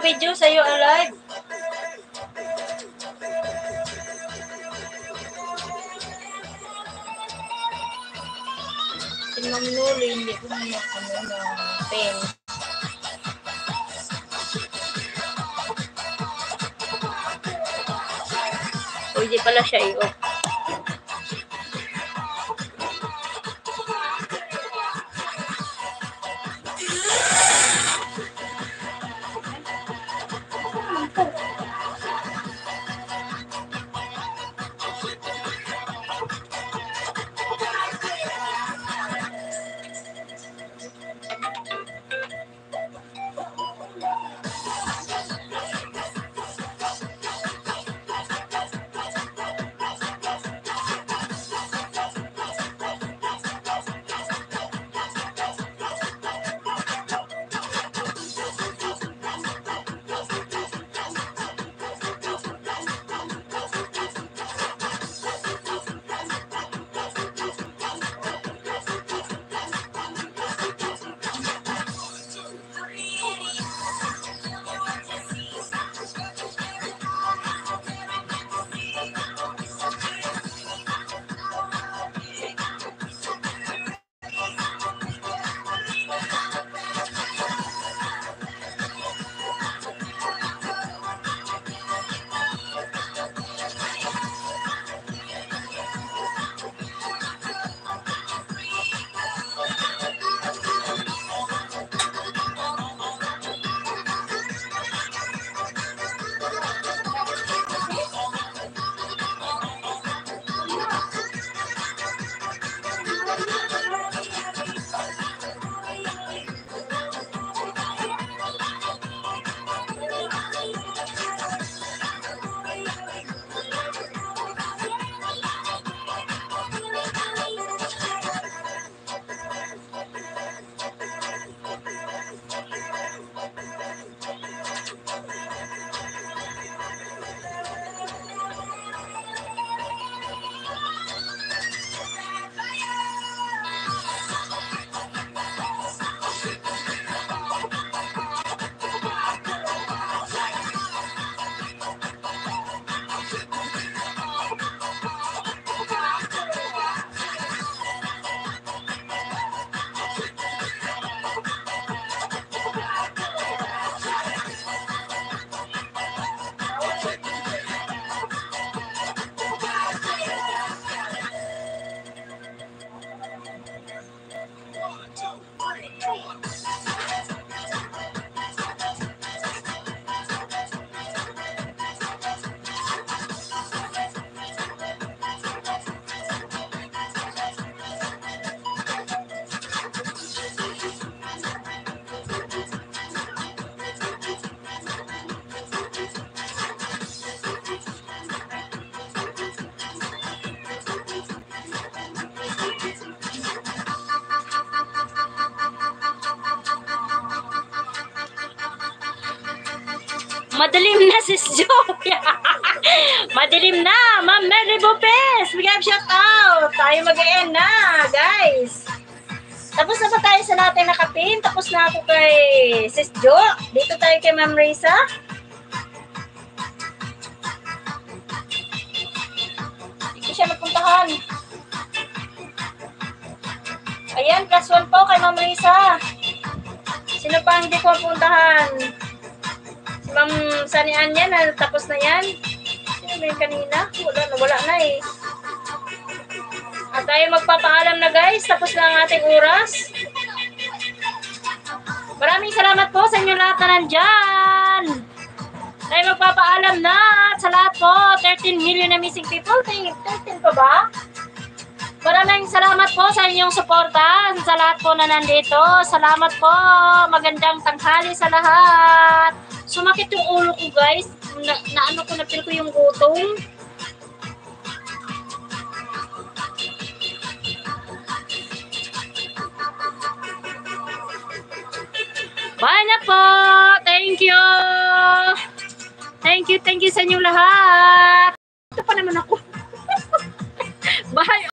video sa'yo, alive. Si Ma'am Nuli, hindi ko na pen. Pwede pala siya i-off. Madilim na sis Joy. Madilim na. Ma'am Mary Bopes. Bigyan shout out. Tayo mag-e-end na, guys. Tapos na ba tayo sa natin nakapin? Tapos na ako kay sis Jo. Dito tayo kay Ma'am Risa. Hindi siya napuntahan. Ayan, +1 po kay Ma'am Risa. Sino pa hindi ko mapuntahan? Si Ma'am Sanian yan, tapos na yan. Sino ba yung kanina? Wala na eh. At tayo magpapaalam na guys, tapos na ang ating oras. Maraming salamat po sa inyo lahat na nandyan. Tayo magpapaalam na sa lahat po, 13 million na missing people. 13 pa ba? Maraming salamat po sa inyong suporta, sa lahat po na nandito. Salamat po, magandang tanghali sa lahat. Sumakit yung ulo ko guys, napil ko yung gutom. Bye na po, thank you. Thank you sa inyong lahat. Ito pa naman ako. Bye.